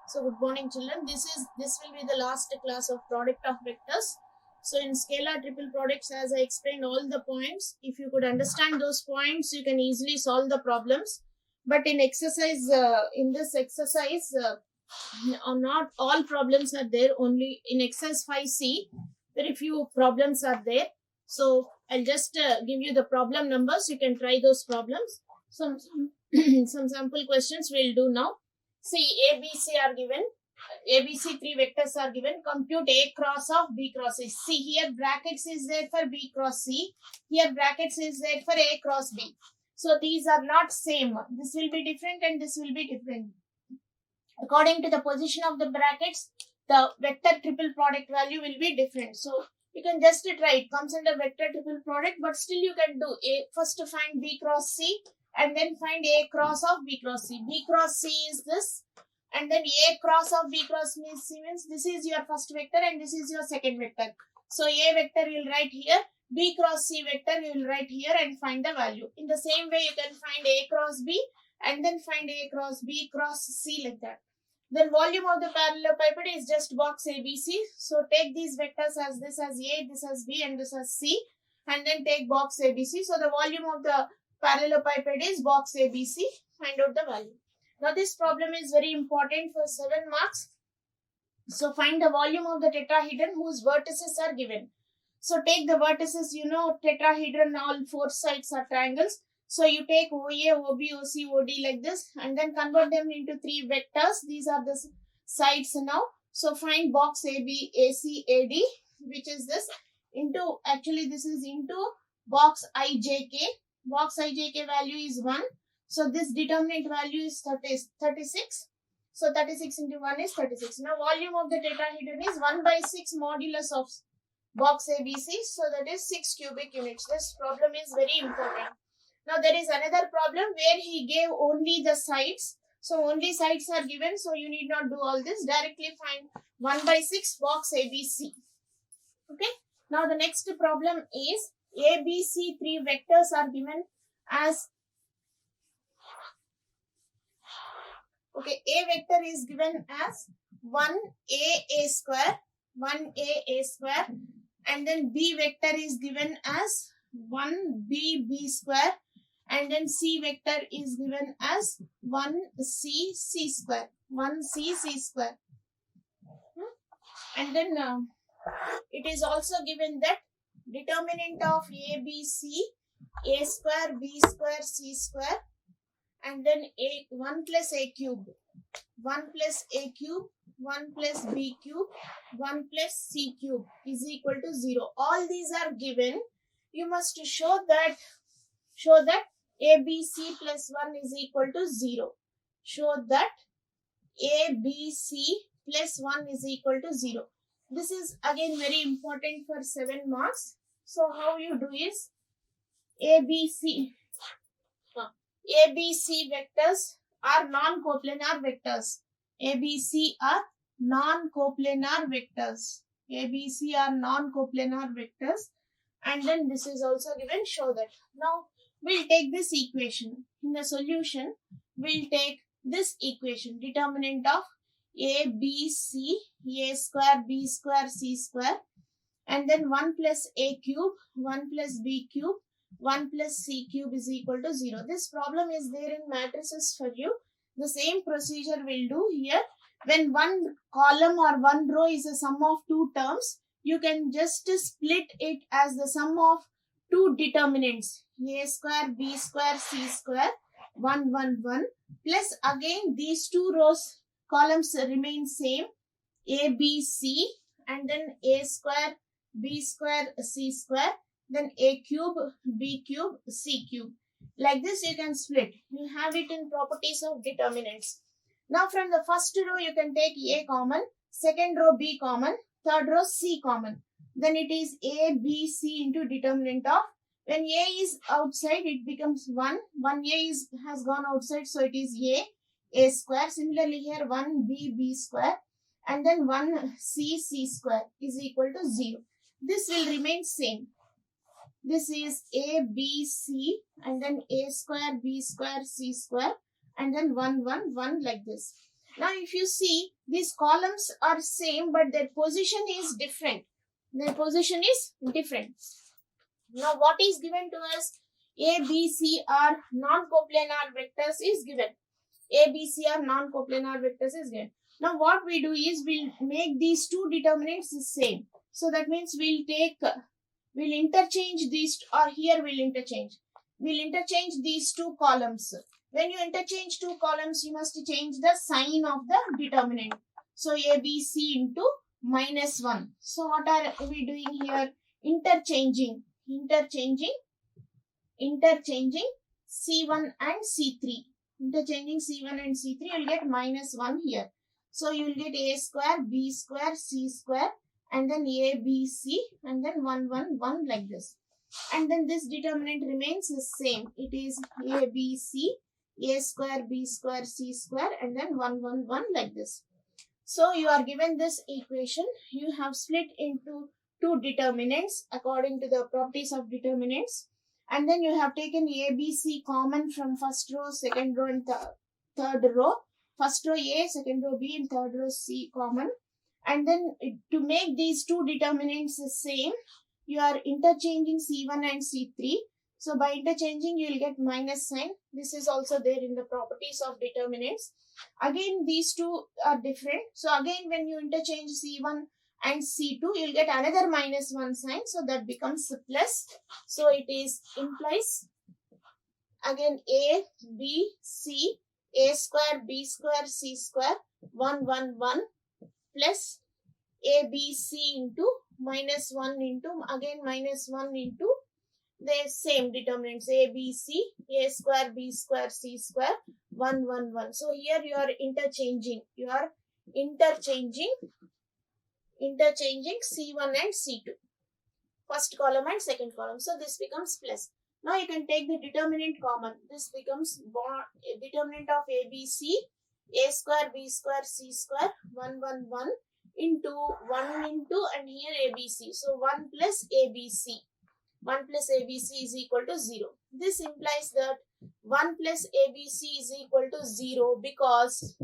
So good morning children. This will be the last class of product of vectors. So in scalar triple products, as I explained all the points, if you could understand those points, you can easily solve the problems. But in exercise, in this exercise, not all problems are there. Only in exercise 5C, very few problems are there. So I'll just give you the problem numbers. You can try those problems. Some sample questions we'll do now. See, A, B, C are given. A, B, C, three vectors are given. Compute A cross of B cross C. See, here brackets is there for B cross C. Here brackets is there for A cross B. So these are not same. This will be different and this will be different. According to the position of the brackets, the vector triple product value will be different. So you can just try. It comes under vector triple product, but still you can do A. First to find B cross C and then find A cross of B cross C. B cross C is this, and then A cross of B cross C means this is your first vector and this is your second vector. So A vector you will write here, B cross C vector you will write here and find the value. In the same way you can find A cross B and then find A cross B cross C like that. Then volume of the parallelepiped is just box ABC. So take these vectors as this as A, this as B and this as C, and then take box ABC. So the volume of the parallelepiped is box ABC. Find out the value. Now this problem is very important for 7 marks. So find the volume of the tetrahedron whose vertices are given. So take the vertices, tetrahedron, all four sides are triangles. So you take OA, OB, OC, OD like this and then convert them into three vectors. These are the sides now. So find box AB, AC, AD, which is this into, actually this is into box IJK. Box IJK value is 1. So this determinant value is 36. So 36 into 1 is 36. Now volume of the tetrahedron is 1 by 6 modulus of box ABC. So that is 6 cubic units. This problem is very important. Now there is another problem where he gave only the sides. So only sides are given. So you need not do all this. Directly find 1 by 6 box ABC. Okay. Now the next problem is ABC, three vectors are given as, okay, A vector is given as 1A square, 1A square, and then B vector is given as 1B square, and then C vector is given as 1C square, 1C square. And then it is also given that determinant of ABC, A square, B square, C square, and then 1 plus A cube, 1 plus A cube, 1 plus B cube, 1 plus C cube is equal to 0. All these are given. You must show that ABC plus 1 is equal to 0. Show that ABC plus 1 is equal to 0. This is again very important for 7 marks. So how you do is ABC vectors are non-coplanar vectors. ABC are non-coplanar vectors. ABC are non-coplanar vectors. And then this is also given. Show that. Now we'll take this equation. In the solution, we'll take this equation. Determinant of A, B, C, A square, B square, C square. And then 1 plus A cube, 1 plus B cube, 1 plus C cube is equal to 0. This problem is there in matrices for you. The same procedure we'll do here. When one column or one row is a sum of two terms, you can just split it as the sum of two determinants. A square, B square, C square, 1, 1, 1. Plus again these two rows, columns remain same. A, B, C, and then A square, B square, C square. Then A cube, B cube, C cube. Like this you can split. You have it in properties of determinants. Now from the first row you can take A common, second row B common, third row C common. Then it is A, B, C into determinant of, when A is outside it becomes 1. 1A has gone outside, so it is A square. Similarly here 1B square, and then 1C square is equal to 0. This will remain same. This is A, B, C, and then A square, B square, C square, and then 1, 1, 1 like this. Now if you see, these columns are same but their position is different. Their position is different. Now what is given to us? A, B, C are non-coplanar vectors is given. A, B, C are non-coplanar vectors is given. Now what we do is we'll make these two determinants the same. So that means we'll interchange these, or here we'll interchange. We'll interchange these two columns. When you interchange two columns, you must change the sign of the determinant. So A, B, C into -1. So what are we doing here? Interchanging C1 and C3. Interchanging C1 and C3, you'll get -1 here. So you will get A square, B square, C square, and then A, B, C, and then 1, 1, 1 like this. And then this determinant remains the same. It is A, B, C, A square, B square, C square, and then 1, 1, 1 like this. So you are given this equation. You have split into two determinants according to the properties of determinants. And then you have taken A, B, C common from first row, second row, and third row. First row A, second row B, and third row C common. And then to make these two determinants the same, you are interchanging C1 and C3. So by interchanging, you will get minus sign. This is also there in the properties of determinants. Again, these two are different. So again, when you interchange C1 and C2, you will get another -1 sign. So that becomes plus. So it is implies again A, B, C, A square, B square, C square, 1, 1, 1 plus A, B, C into -1 into again -1 into the same determinants A, B, C, A square, B square, C square, 1, 1, 1. So here you are interchanging. You are interchanging C1 and C2. First column and second column. So this becomes plus. Now you can take the determinant common. This becomes determinant of A, B, C, A square, B square, C square, 1, 1, 1 into 1 into and here A, B, C. So 1 plus A, B, C. 1 plus A, B, C is equal to 0. This implies that 1 plus A, B, C is equal to 0 because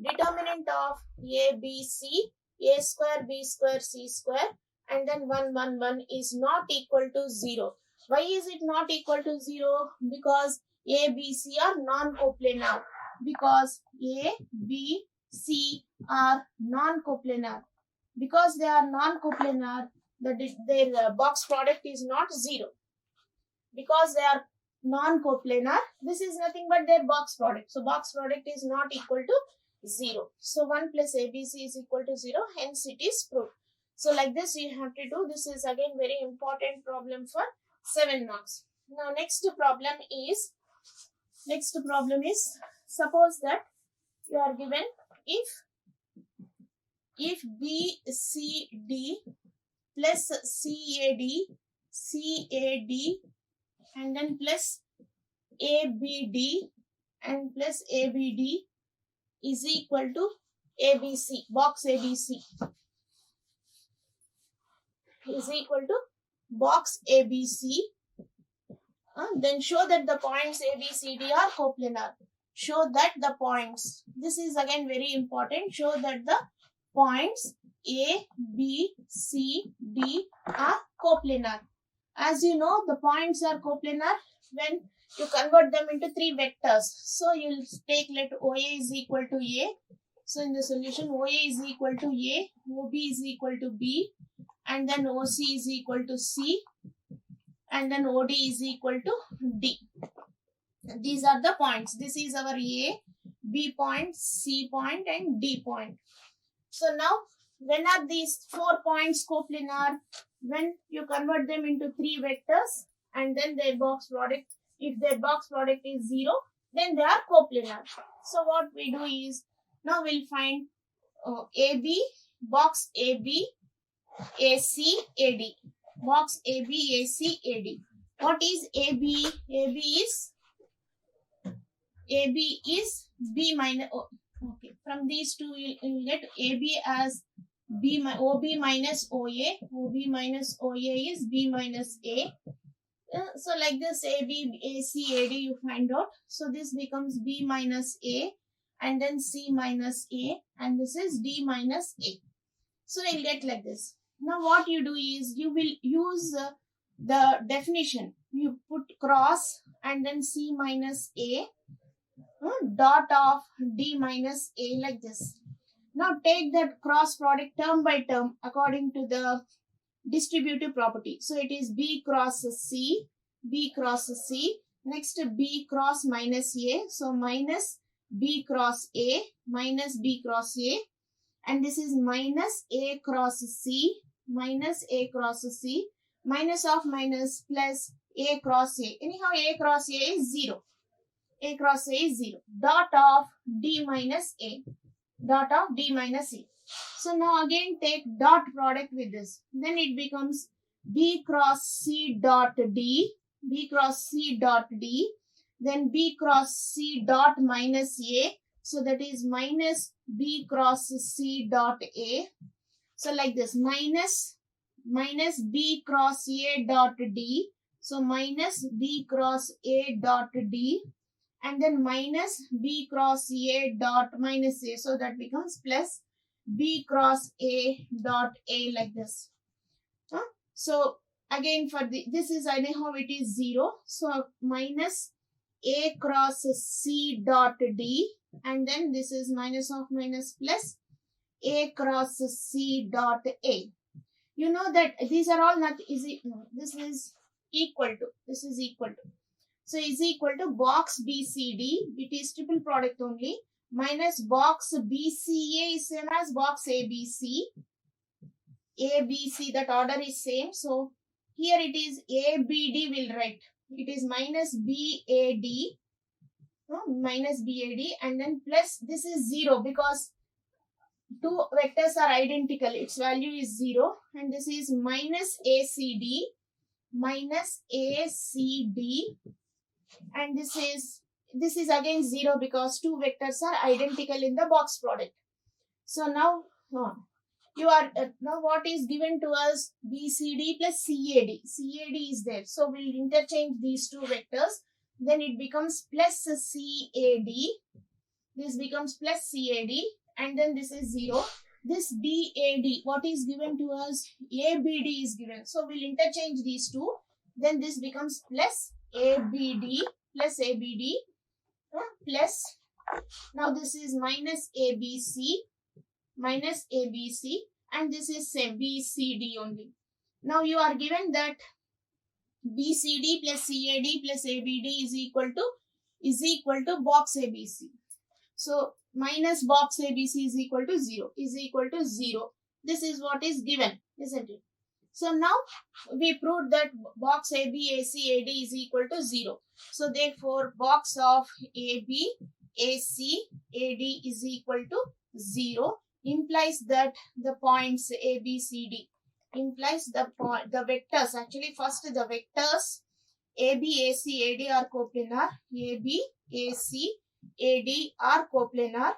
determinant of A, B, C, A square, B square, C square, and then 1, 1, 1 is not equal to 0. Why is it not equal to 0? Because A, B, C are non-coplanar. Because A, B, C are non-coplanar. Because they are non-coplanar, their box product is not 0. Because they are non-coplanar, this is nothing but their box product. So box product is not equal to 0. So 1 plus ABC is equal to 0. Hence it is proved. So like this you have to do. This is again very important problem for 7 marks. Now next problem is suppose that you are given if BCD plus CAD and then plus ABD and plus ABD is equal to ABC, box ABC is equal to box ABC. Then show that the points ABCD are coplanar. Show that the points, this is again very important, show that the points A, B, C, D are coplanar. As you know, the points are coplanar when you convert them into 3 vectors. So you'll take let OA is equal to A. So in the solution, OA is equal to A, OB is equal to B, and then OC is equal to C, and then OD is equal to D. These are the points. This is our A, B point, C point, and D point. So now, when are these 4 points coplanar? When you convert them into 3 vectors and then their box product. If their box product is 0, then they are coplanar. So what we do is, now we'll find AB, box AB, AC, AD. Box AB, AC, AD. What is AB? AB is B minus, okay. From these two, you'll get AB as OB minus OA. OB minus OA is B minus A. So like this, AB, AC, AD you find out. So this becomes B minus A. and then C minus A, and this is D minus A. So you'll get like this. Now what you do is you will use the definition. You put cross and then C minus A dot of D minus A like this. Now take that cross product term by term according to the distributive property. So it is B cross C, B cross C. Next B cross minus A. So minus B cross A minus B cross A. And this is minus A cross C minus A cross C. Minus of minus plus A cross A. Anyhow, A cross A is 0. A cross A is 0. Dot of D minus A. Dot of D minus A. So now again take dot product with this. Then it becomes B cross C dot D. B cross C dot D. Then B cross C dot minus A. So that is minus B cross C dot A. So like this, minus B cross A dot D. So minus B cross A dot D. And then minus B cross A dot minus A. So that becomes plus B cross A dot A like this. So again for this is anyhow it is 0. So minus A cross C dot D. And then this is minus of minus plus A cross C dot A. You know that these are all not easy. This is equal to. This is equal to. So is equal to box BCD. It is triple product only. Minus box BCA is same as box ABC. ABC, that order is same. So here it is ABD will write. It is minus BAD. Minus BAD, and then plus this is 0 because two vectors are identical. Its value is 0, and this is minus ACD, and this is again 0 because two vectors are identical in the box product. So now you are now what is given to us? BCD plus CAD. CAD is there, so we'll interchange these two vectors. Then it becomes plus CAD. This becomes plus CAD, and then this is 0. This BAD, what is given to us? ABD is given. So we'll interchange these two. Then this becomes plus ABD plus ABD plus. Now this is minus ABC and this is same BCD only. Now you are given that BCD plus CAD plus ABD is equal to box ABC. So minus box ABC is equal to 0. This is what is given, isn't it? So now we proved that box AB, AC, AD is equal to 0. So therefore box of AB, AC, AD is equal to 0 implies that the points A, B, C, D implies the vectors. Actually first the vectors AB, AC, AD are coplanar. AB, AC, AD are coplanar.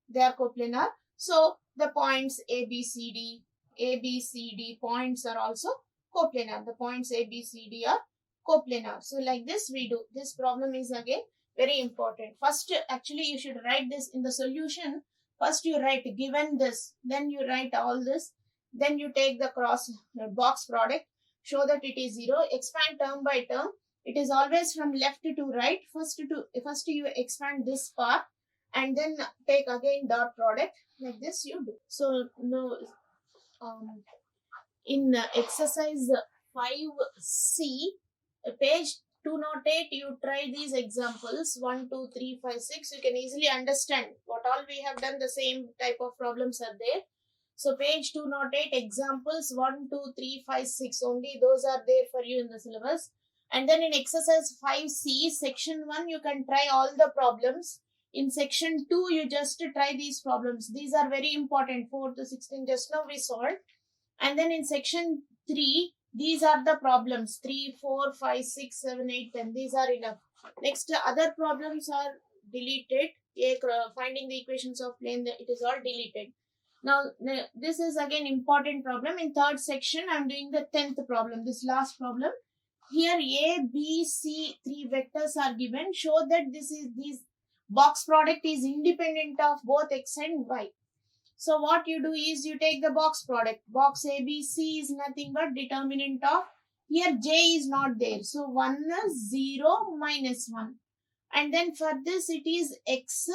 They are coplanar. So the points A, B, C, D points are also coplanar. The points A, B, C, D are coplanar. So like this we do. This problem is again very important. First actually you should write this in the solution. First you write given this, then you write all this, then you take the cross box product, show that it is 0, expand term by term. It is always from left to right. First you expand this part and then take again dot product. Like this you do. So now in exercise 5C, page 208, you try these examples 1, 2, 3, 5, 6. You can easily understand what all we have done. The same type of problems are there. So page 208, examples 1, 2, 3, 5, 6 only. Those are there for you in the syllabus. And then in exercise 5C, section 1, you can try all the problems. In section 2, you just try these problems. These are very important. 4 to 16 just now we solved. And then in section 3, these are the problems. 3, 4, 5, 6, 7, 8, 10. These are enough. Next, other problems are deleted. Finding the equations of plane, it is all deleted. Now, this is again important problem. In third section, I am doing the 10th problem. This last problem. Here A, B, C, 3 vectors are given. Show that these box product is independent of both x and y. So what you do is you take the box product. Box ABC is nothing but determinant of, here j is not there. So 1, 0, minus 1. And then for this it is x,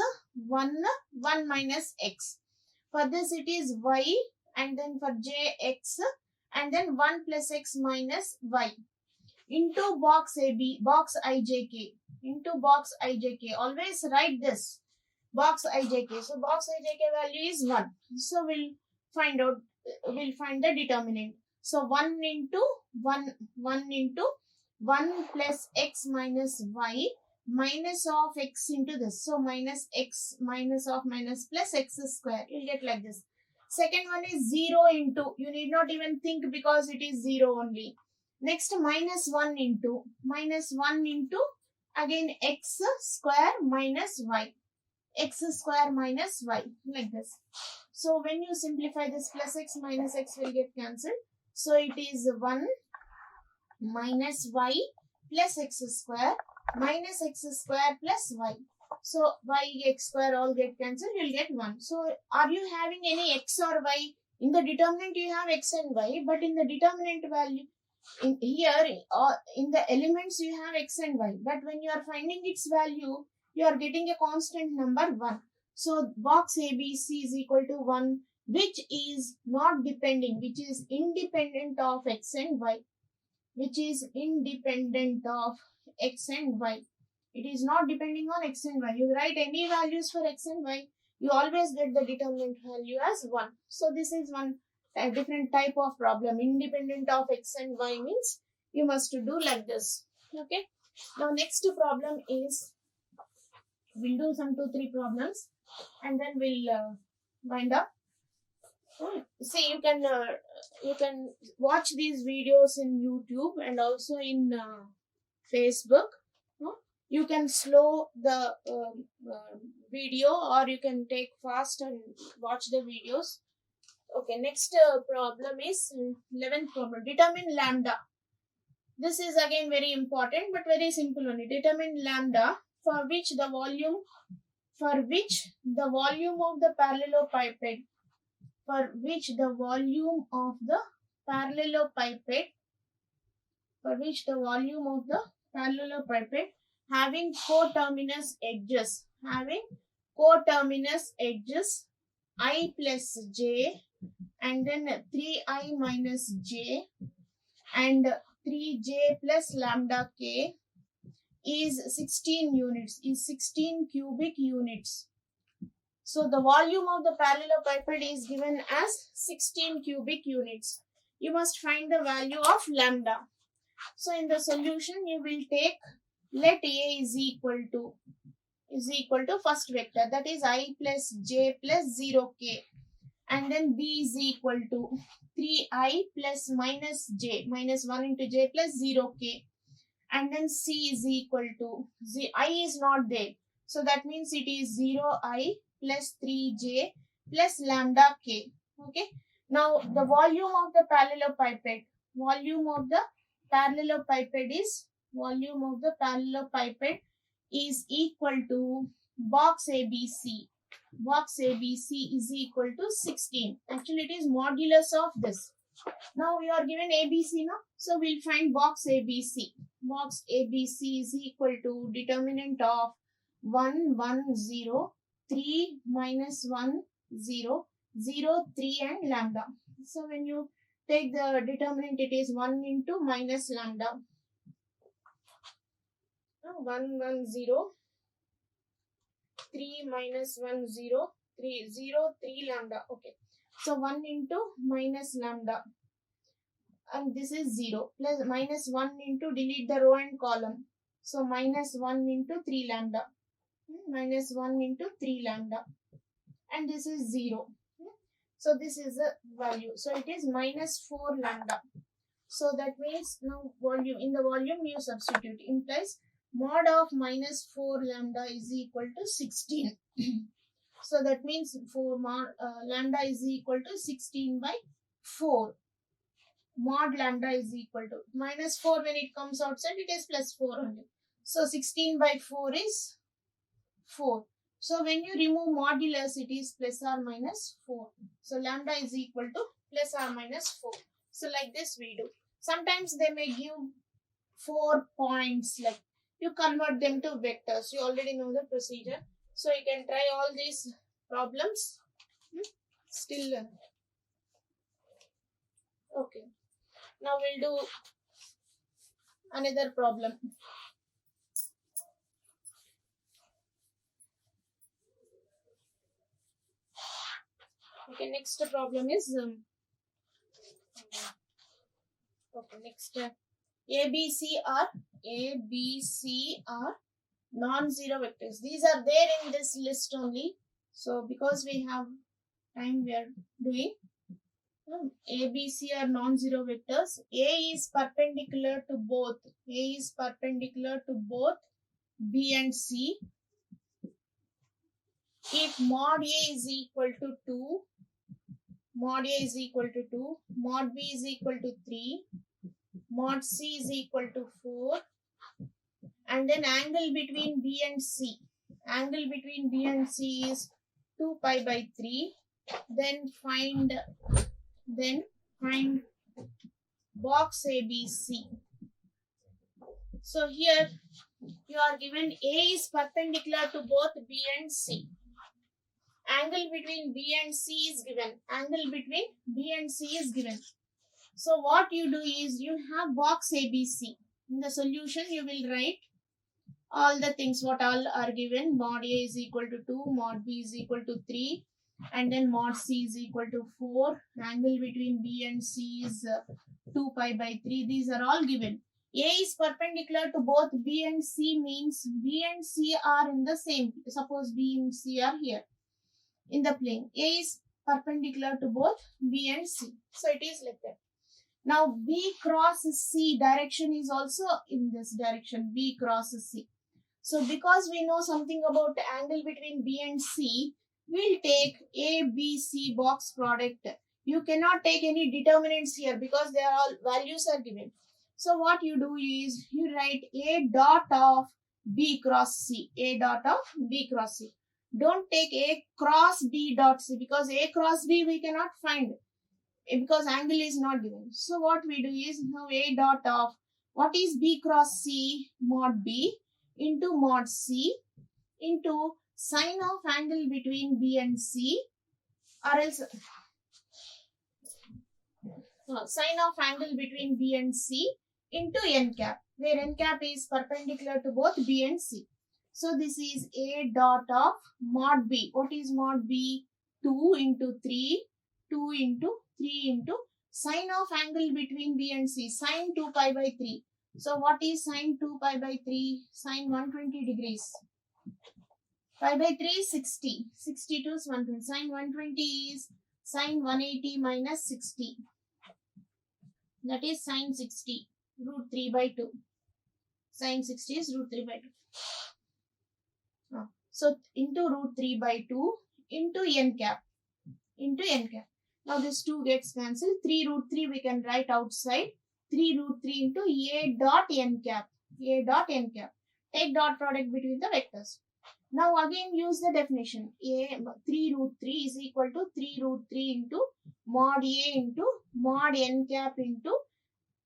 1, 1 minus x. For this it is y, and then for j, x, and then 1 plus x minus y. Into box AB, box ijk. Into box ijk. Always write this. Box ijk. So box ijk value is 1. So we'll find the determinant. So 1 into 1 into 1 plus x minus y minus of x into this. So minus x minus of minus plus x square. You'll get like this. Second one is 0 into, you need not even think because it is 0 only. Next minus 1 into again x square minus y. X square minus y, like this. So when you simplify this, plus x minus x will get cancelled. So it is 1 minus y plus x square minus x square plus y. So y, x square all get cancelled, you'll get 1. So are you having any x or y? In the determinant you have x and y, but in the determinant value, in the elements you have x and y. But when you are finding its value, you are getting a constant number 1. So box ABC is equal to 1, which is not depending, which is independent of x and y. Which is independent of x and y. It is not depending on x and y. You write any values for x and y, you always get the determinant value as 1. So this is one different type of problem. Independent of x and y means you must do like this. Okay. Now next problem is, we'll do some 2-3 problems and then we'll wind up. See, you can watch these videos in YouTube and also in Facebook. You can slow the video, or you can take fast and watch the videos. Okay, next problem is 11th problem. Determine lambda. This is again very important but very simple only. Determine lambda for which the volume of the parallelepiped, having coterminous edges, I plus j, and then 3i minus j and 3j plus lambda k is 16 units, is 16 cubic units. So the volume of the parallelepiped is given as 16 cubic units. You must find the value of lambda. So in the solution you will take, let A is equal to first vector, that is I plus j plus 0k, and then B is equal to 3i plus minus j, minus 1 into j plus 0k, and then C is equal to, I is not there, so that means it is 0i plus 3j plus lambda k. Okay. Now the volume of the parallelepiped is equal to box ABC. Box ABC is equal to 16. Actually it is modulus of this. Now we are given ABC now. So we'll find box ABC. Box ABC is equal to determinant of 1, 1, 0, 3, minus 1, 0, 0, 3 and lambda. So when you take the determinant, it is 1 into minus lambda. 1, 1, 0, 3 minus 1, 0, 3, 0, 3 lambda. Okay. So 1 into minus lambda. And this is 0 plus minus 1 into, delete the row and column. So minus 1 into 3 lambda. Minus 1 into 3 lambda. And this is 0. So this is the value. So it is minus 4 lambda. So that means now volume, in the volume you substitute, implies mod of minus 4 lambda is equal to 16. So that means lambda is equal to 16 by 4. Mod lambda is equal to minus 4, when it comes outside it is plus 4 only. So 16 by 4 is 4. So when you remove modulus, it is plus or minus 4. So lambda is equal to plus or minus 4. So like this we do. Sometimes they may give 4 points, like you convert them to vectors. You already know the procedure. So you can try all these problems. Still, okay. Now we'll do another problem. Okay, next problem is okay, next ABC are non-zero vectors. These are there in this list only. So because we have time, we are doing ABC are non-zero vectors. A is perpendicular to both. A is perpendicular to both B and C. If mod A is equal to 2, mod A is equal to 2, mod B is equal to 3, mod C is equal to 4, and then angle between B and C. Angle between B and C is 2 pi by 3. Then find box ABC. So here you are given A is perpendicular to both B and C. Angle between B and C is given. Angle between B and C is given. So what you do is you have box ABC. In the solution you will write all the things what all are given. Mod A is equal to 2, mod B is equal to 3, and then mod C is equal to 4. Angle between B and C is 2 pi by 3. These are all given. A is perpendicular to both B and C means B and C are in the same. Suppose B and C are here in the plane. A is perpendicular to both B and C. So it is like that. Now B cross C direction is also in this direction. B cross C. So because we know something about the angle between B and C, we'll take A, B, C box product. You cannot take any determinants here because they are all values are given. So what you do is you write A dot of B cross C. A dot of B cross C. Don't take A cross B dot C because A cross B we cannot find because angle is not given. So what we do is now A dot of what is B cross C mod B into mod C into sine of angle between B and C, or else sine of angle between B and C into n cap, where n cap is perpendicular to both B and C. So this is A dot of mod B. What is mod B? 2 into 3, 2 into 3 into sine of angle between B and C, sine 2 pi by 3. So what is sine 2 pi by 3? Sine 120 degrees. Pi by 3 is 60. 62 is 120. Sine 120 is sine 180 minus 60. That is sine 60. Root 3 by 2. Sine 60 is root 3 by 2. So into root 3 by 2 into n cap. Into n cap. Now this 2 gets cancelled. 3 root 3 we can write outside. 3 root 3 into A dot n cap. A dot n cap. Take dot product between the vectors. Now again use the definition. 3 root 3 is equal to 3 root 3 into mod A into mod n cap into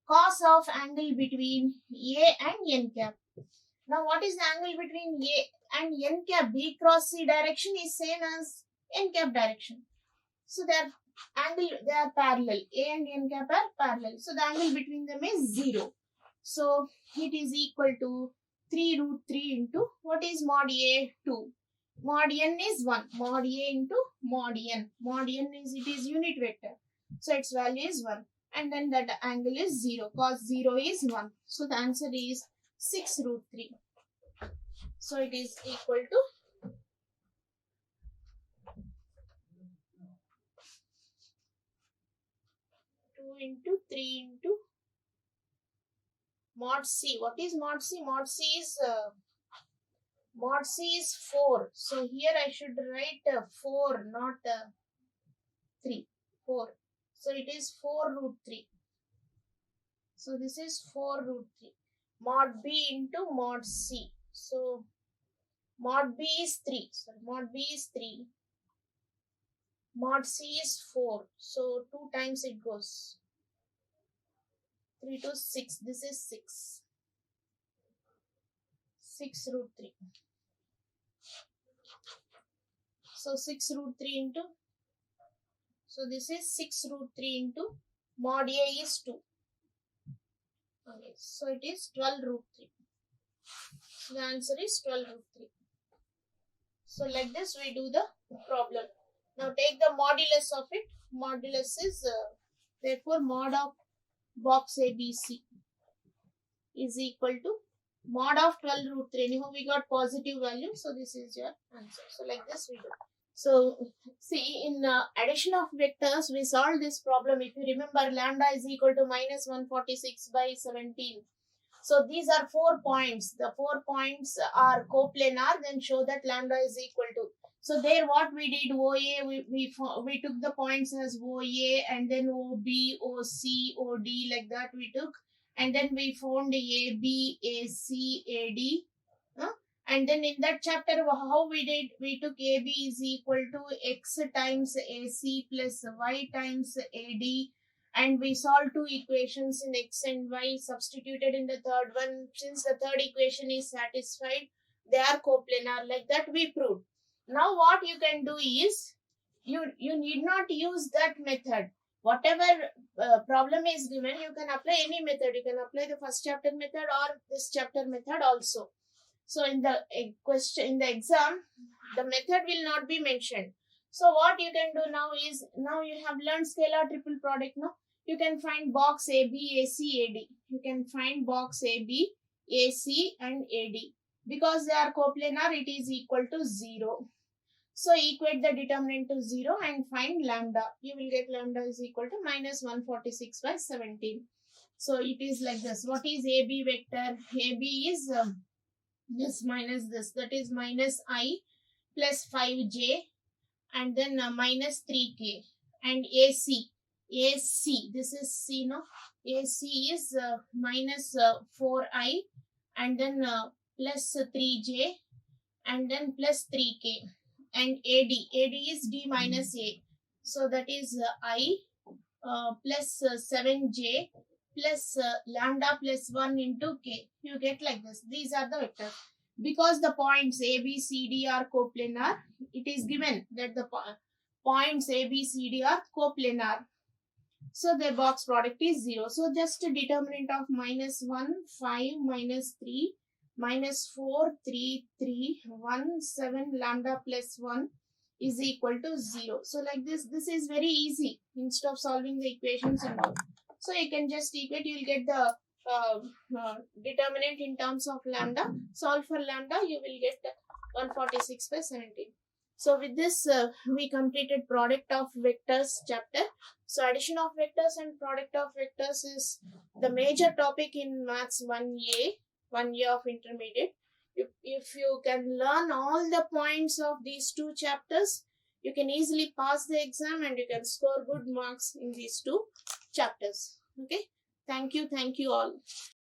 cos of angle between A and n cap. Now what is the angle between A and n cap? B cross C direction is same as n cap direction. So they are parallel. A and n cap are parallel. So the angle between them is 0. So it is equal to 3 root 3 into what is mod A? 2. Mod n is 1. Mod A into mod n. Mod n is unit vector. So its value is 1. And then that angle is 0. Cos 0 is 1. So the answer is 6 root 3. So it is equal to 2 into 3 into mod C. What is mod C? Mod C is 4. So here I should write 4, not 3. 4. So it is 4 root 3. So this is 4 root 3. Mod B into mod C. So Mod B is 3. So mod B is 3. Mod C is 4. So 2 times it goes. 3 to 6. This is 6. 6 root 3. So 6 root 3 into. So this is 6 root 3 into mod A is 2. Okay. So it is 12 root 3. So the answer is 12 root 3. So like this we do the problem. Now take the modulus of it. Modulus is therefore mod of box ABC is equal to mod of 12 root 3. Anyhow we got positive value. So this is your answer. So like this we do. So see, in addition of vectors we solved this problem. If you remember, lambda is equal to minus 146 by 17. So these are 4 points. The 4 points are coplanar, then show that lambda is equal to. So there what we did, OA, we took the points as OA and then OB, OC, OD, like that we took. And then we found AB, AC, AD. And then in that chapter, how we did, we took AB is equal to X times AC plus Y times AD. And we solved 2 equations in X and Y, substituted in the third one. Since the third equation is satisfied, they are coplanar. Like that we proved. Now what you can do is, you need not use that method. Whatever problem is given, you can apply any method. You can apply the first chapter method or this chapter method also. So in the question, in the exam, the method will not be mentioned. So what you can do now is, now you have learned scalar triple product. Now you can find box AB, AC, AD. You can find box AB, AC and AD. Because they are coplanar, it is equal to 0. So equate the determinant to 0 and find lambda. You will get lambda is equal to minus 146 by 17. So it is like this. What is AB vector? AB is this minus this. That is minus I plus 5j and then minus 3k. And AC. AC. This is C, no? AC is minus 4i and then plus 3j and then plus 3k. And AD is D minus A. So that is I plus 7j plus lambda plus 1 into k. You get like this. These are the vectors. Because the points A, B, C, D are coplanar, it is given that the points A, B, C, D are coplanar. So their box product is 0. So just a determinant of minus 1, 5, minus 3, minus 4, 3, 3, 1, 7, lambda plus 1 is equal to 0. So like this is very easy instead of solving the equations and all. So you can just equate, you will get the determinant in terms of lambda. Solve for lambda, you will get 146 by 17. So with this, we completed product of vectors chapter. So addition of vectors and product of vectors is the major topic in maths 1A of intermediate. If you can learn all the points of these 2 chapters, you can easily pass the exam and you can score good marks in these 2 chapters. Okay. Thank you all.